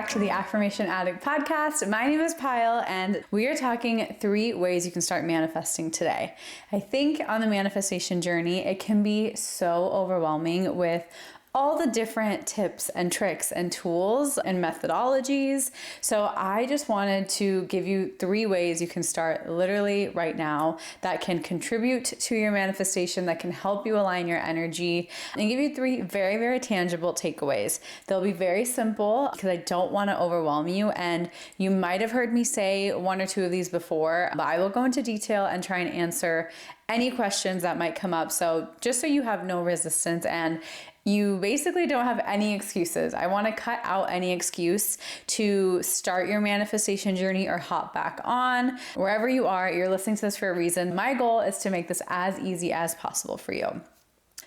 back to the Affirmation Addict Podcast. My name is Pyle, and we are talking 3 ways you can start manifesting today. I think on the manifestation journey, it can be so overwhelming with all the different tips and tricks and tools and methodologies. So I just wanted to give you 3 ways you can start literally right now that can contribute to your manifestation, that can help you align your energy, and give you 3 very, very tangible takeaways. They'll be very simple because I don't want to overwhelm you. And you might have heard me say 1 or 2 of these before, but I will go into detail and try and answer any questions that might come up. So just so you have no resistance and you basically don't have any excuses. I want to cut out any excuse to start your manifestation journey or hop back on. Wherever you are, you're listening to this for a reason. My goal is to make this as easy as possible for you.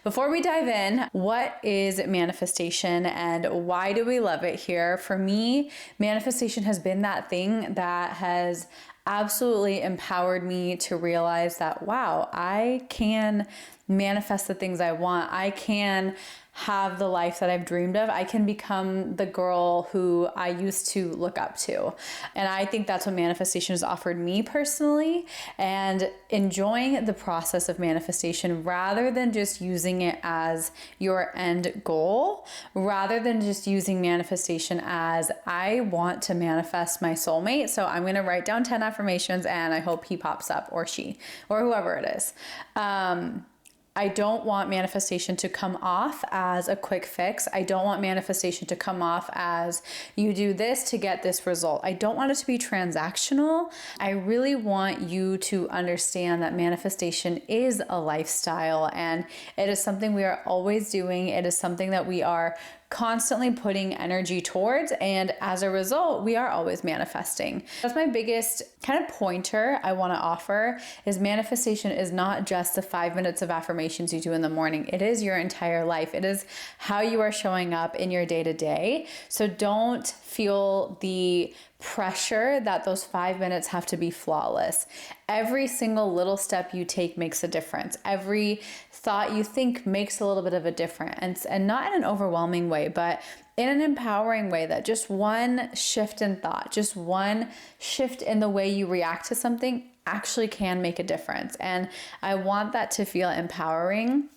Before we dive in, what is manifestation and why do we love it here? For me, manifestation has been that thing that has absolutely empowered me to realize that, wow, I can manifest the things I want. I can have the life that I've dreamed of. I can become the girl who I used to look up to. And I think that's what manifestation has offered me personally, and enjoying the process of manifestation rather than just using it as your end goal, rather than just using manifestation as I want to manifest my soulmate. So I'm going to write down 10 affirmations and I hope he pops up, or she, or whoever it is. I don't want manifestation to come off as a quick fix. I don't want manifestation to come off as you do this to get this result. I don't want it to be transactional. I really want you to understand that manifestation is a lifestyle, and it is something we are always doing. It is something that we are constantly putting energy towards, and as a result, we are always manifesting. That's my biggest kind of pointer I want to offer, is manifestation is not just the 5 minutes of affirmations you do in the morning. It is your entire life. It is how you are showing up in your day-to-day. So don't feel the pressure that those 5 minutes have to be flawless. Every single little step you take makes a difference. Every thought you think makes a little bit of a difference, and not in an overwhelming way, but in an empowering way, that just one shift in thought, just one shift in the way you react to something actually can make a difference. And I want that to feel empowering,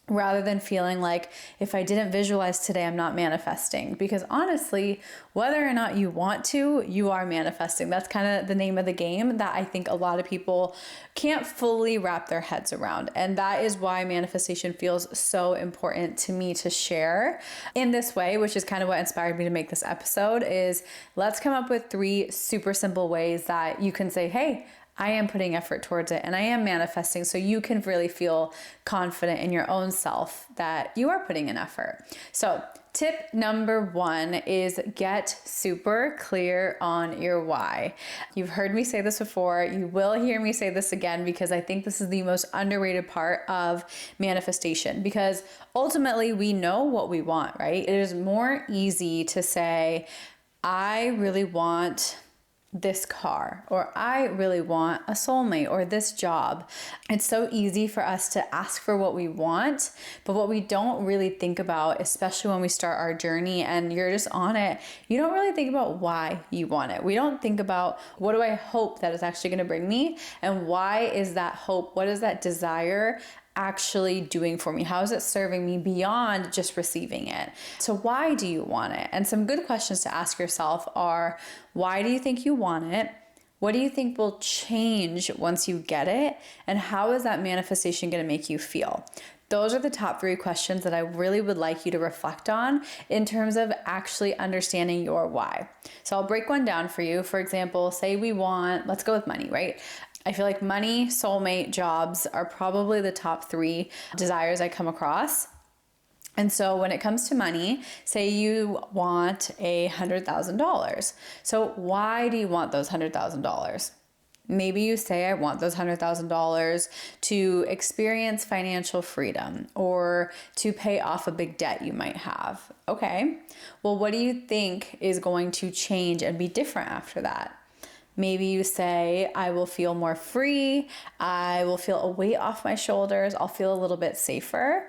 rather than feeling like if I didn't visualize today, I'm not manifesting. Because honestly, whether or not you want to, you are manifesting. That's kind of the name of the game that I think a lot of people can't fully wrap their heads around. And that is why manifestation feels so important to me to share in this way, which is kind of what inspired me to make this episode. Is let's come up with 3 super simple ways that you can say, hey, I am putting effort towards it and I am manifesting, so you can really feel confident in your own self that you are putting in effort. So tip number 1 is get super clear on your why. You've heard me say this before. You will hear me say this again, because I think this is the most underrated part of manifestation, because ultimately we know what we want, right? It is more easy to say, I really want this car, or I really want a soulmate, or this job. It's so easy for us to ask for what we want, but what we don't really think about, especially when we start our journey and you're just on it, you don't really think about why you want it. We don't think about, what do I hope that is actually going to bring me, and why is that hope, what is that desire actually doing for me? How is it serving me beyond just receiving it? So why do you want it? And some good questions to ask yourself are, why do you think you want it? What do you think will change once you get it? And how is that manifestation going to make you feel? Those are the top 3 questions that I really would like you to reflect on in terms of actually understanding your why. So I'll break one down for you. For example, say we want, let's go with money, right? I feel like money, soulmate, jobs are probably the top 3 desires I come across. And so when it comes to money, say you want $100,000. So why do you want those $100,000? Maybe you say, I want those $100,000 to experience financial freedom, or to pay off a big debt you might have. Okay, well, what do you think is going to change and be different after that? Maybe you say, I will feel more free. I will feel a weight off my shoulders. I'll feel a little bit safer.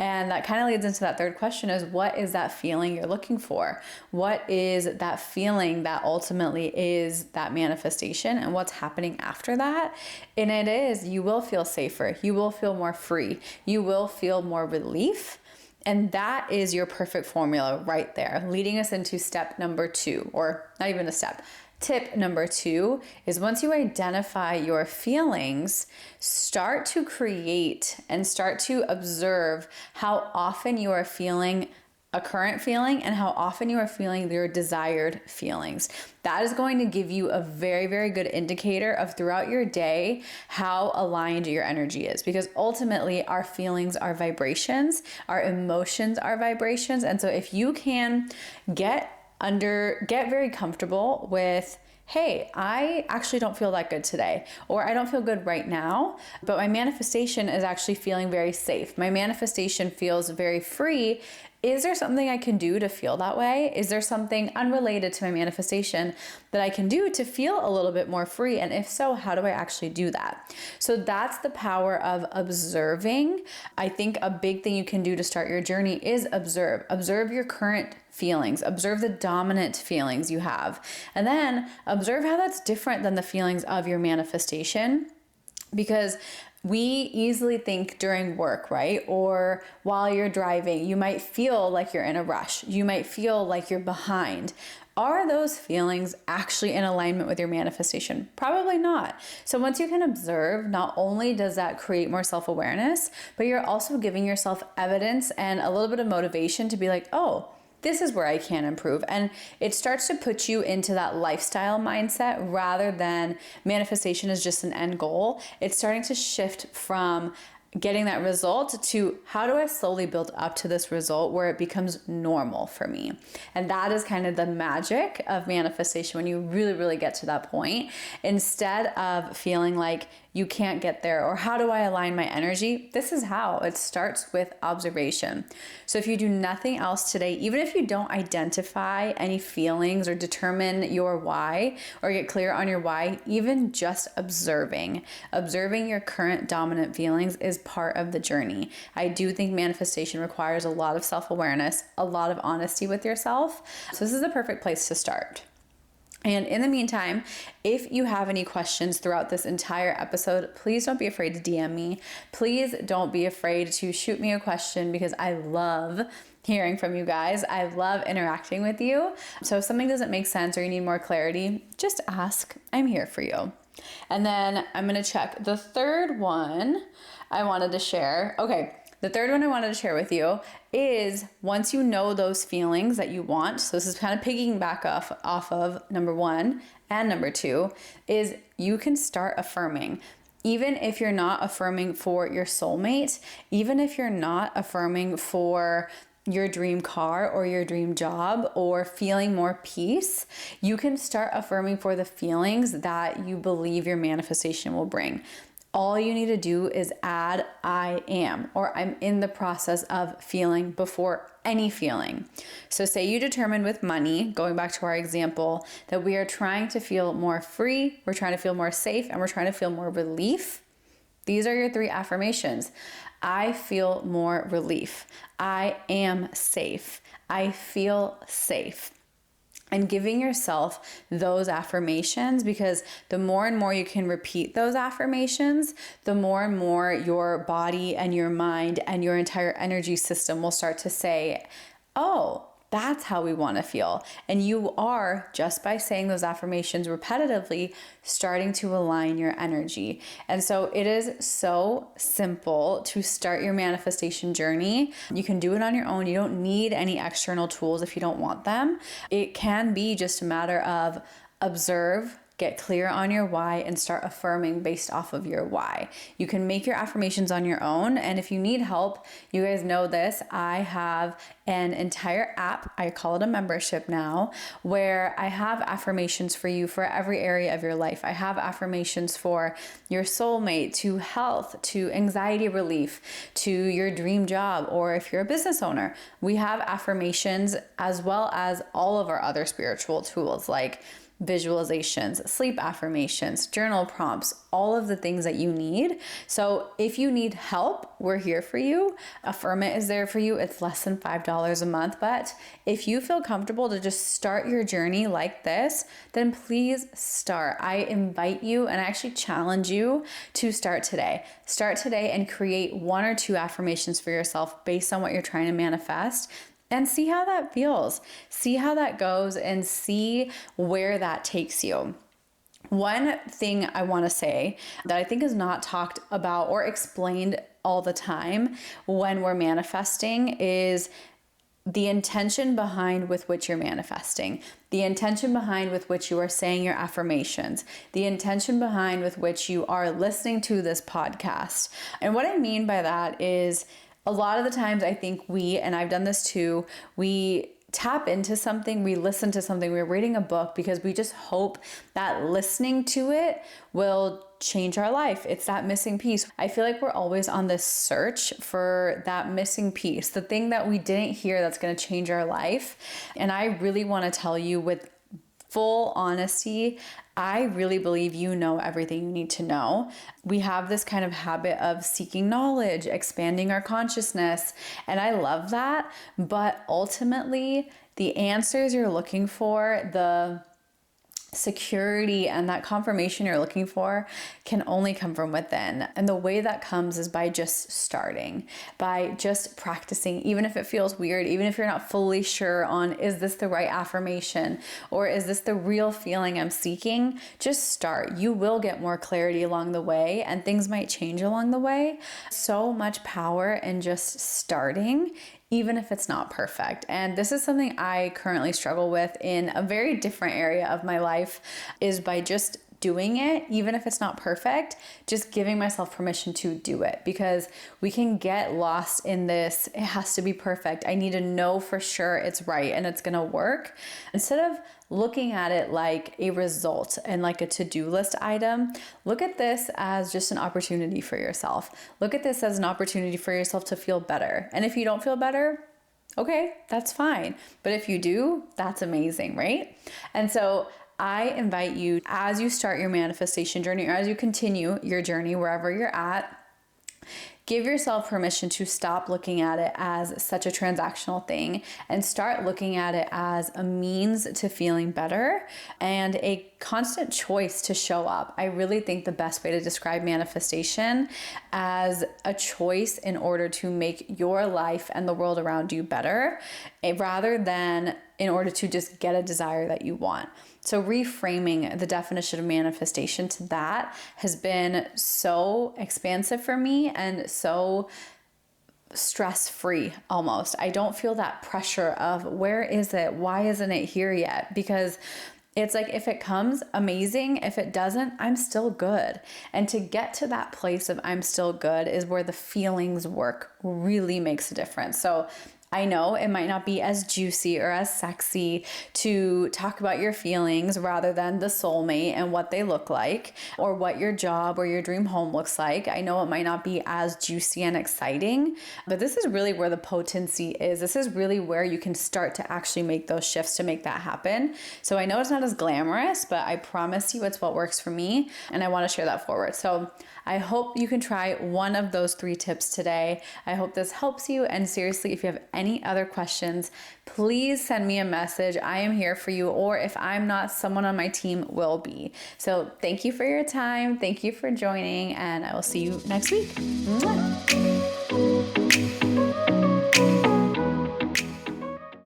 And that kind of leads into that third question is, what is that feeling you're looking for? What is that feeling that ultimately is that manifestation, and what's happening after that? And it is, you will feel safer. You will feel more free. You will feel more relief. And that is your perfect formula right there, leading us into step number 2, or not even a step. Tip number 2 is, once you identify your feelings, start to create and start to observe how often you are feeling a current feeling and how often you are feeling your desired feelings. That is going to give you a very, very good indicator of throughout your day how aligned your energy is, because ultimately our feelings are vibrations, our emotions are vibrations. And so if you can get very comfortable with, hey, I actually don't feel that good today, or I don't feel good right now, but my manifestation is actually feeling very safe. My manifestation feels very free. Is there something I can do to feel that way? Is there something unrelated to my manifestation that I can do to feel a little bit more free? And if so, how do I actually do that? So that's the power of observing. I think a big thing you can do to start your journey is observe. Observe your current feelings. Observe the dominant feelings you have. And then observe how that's different than the feelings of your manifestation. Because we easily think during work, right? Or while you're driving, you might feel like you're in a rush. You might feel like you're behind. Are those feelings actually in alignment with your manifestation? Probably not. So once you can observe, not only does that create more self-awareness, but you're also giving yourself evidence and a little bit of motivation to be like, oh, this is where I can improve. And it starts to put you into that lifestyle mindset rather than manifestation is just an end goal. It's starting to shift from getting that result to, how do I slowly build up to this result where it becomes normal for me? And that is kind of the magic of manifestation, when you really, really get to that point, instead of feeling like you can't get there, or how do I align my energy? This is how. It starts with observation. So if you do nothing else today, even if you don't identify any feelings or determine your why or get clear on your why, even just observing your current dominant feelings is part of the journey. I do think manifestation requires a lot of self-awareness, a lot of honesty with yourself. So this is the perfect place to start. And in the meantime, if you have any questions throughout this entire episode, please don't be afraid to DM me. Please don't be afraid to shoot me a question, because I love hearing from you guys. I love interacting with you. So if something doesn't make sense or you need more clarity, just ask. I'm here for you. And then I'm going to check the third one I wanted to share. Okay. The third one I wanted to share with you is, once you know those feelings that you want, so this is kind of piggybacking off of number 1 and number 2, is you can start affirming. Even if you're not affirming for your soulmate, even if you're not affirming for your dream car or your dream job or feeling more peace, you can start affirming for the feelings that you believe your manifestation will bring. All you need to do is add I am, or I'm in the process of feeling, before any feeling. So say you determine with money, going back to our example, that we are trying to feel more free, we're trying to feel more safe, and we're trying to feel more relief. These are your 3 affirmations. I feel more relief. I am safe. I feel safe. And giving yourself those affirmations, because the more and more you can repeat those affirmations, the more and more your body and your mind and your entire energy system will start to say, oh, that's how we want to feel. And you are, just by saying those affirmations repetitively, starting to align your energy. And so it is so simple to start your manifestation journey. You can do it on your own. You don't need any external tools if you don't want them. It can be just a matter of observe, get clear on your why, and start affirming based off of your why. You can make your affirmations on your own. And if you need help, you guys know this, I have an entire app, I call it a membership now, where I have affirmations for you for every area of your life. I have affirmations for your soulmate, to health, to anxiety relief, to your dream job, or if you're a business owner. We have affirmations, as well as all of our other spiritual tools like visualizations, sleep affirmations, journal prompts, all of the things that you need. So if you need help, we're here for you. Affirm It is there for you. It's less than $5 a month. But if you feel comfortable to just start your journey like this, then please start. I invite you and I actually challenge you to start today. Start today and create 1 or 2 affirmations for yourself based on what you're trying to manifest. And see how that feels. See how that goes and see where that takes you. One thing I want to say that I think is not talked about or explained all the time when we're manifesting is the intention behind with which you're manifesting, the intention behind with which you are saying your affirmations, the intention behind with which you are listening to this podcast. And what I mean by that is a lot of the times I think and I've done this too, we tap into something, we listen to something, we're reading a book because we just hope that listening to it will change our life. It's that missing piece. I feel like we're always on this search for that missing piece, the thing that we didn't hear that's going to change our life. And I really want to tell you with full honesty, I really believe you know everything you need to know. We have this kind of habit of seeking knowledge, expanding our consciousness, and I love that. But ultimately, the answers you're looking for, the security and that confirmation you're looking for can only come from within. And the way that comes is by just starting, by just practicing, even if it feels weird, even if you're not fully sure on, is this the right affirmation or is this the real feeling I'm seeking? Just start. You will get more clarity along the way and things might change along the way. So much power in just starting, even if it's not perfect. And this is something I currently struggle with in a very different area of my life, is by just doing it, even if it's not perfect, just giving myself permission to do it, because we can get lost in this, it has to be perfect. I need to know for sure it's right and it's gonna work. Instead of looking at it like a result and like a to-do list item, look at this as just an opportunity for yourself. Look at this as an opportunity for yourself to feel better. And if you don't feel better, okay, that's fine. But if you do, that's amazing, right? And so I invite you, as you start your manifestation journey or as you continue your journey wherever you're at, give yourself permission to stop looking at it as such a transactional thing and start looking at it as a means to feeling better and a constant choice to show up. I really think the best way to describe manifestation as a choice in order to make your life and the world around you better, rather than in order to just get a desire that you want. So reframing the definition of manifestation to that has been so expansive for me and so stress-free almost. I don't feel that pressure of where is it? Why isn't it here yet? Because it's like, if it comes, amazing. If it doesn't, I'm still good. And to get to that place of I'm still good is where the feelings work really makes a difference. So I know it might not be as juicy or as sexy to talk about your feelings rather than the soulmate and what they look like or what your job or your dream home looks like. I know it might not be as juicy and exciting, but this is really where the potency is. This is really where you can start to actually make those shifts to make that happen. So I know it's not as glamorous, but I promise you it's what works for me, and I want to share that forward. So I hope you can try one of those 3 tips today. I hope this helps you. And seriously, if you have any other questions, please send me a message. I am here for you. Or if I'm not, someone on my team will be. So thank you for your time. Thank you for joining, and I will see you next week. Mwah.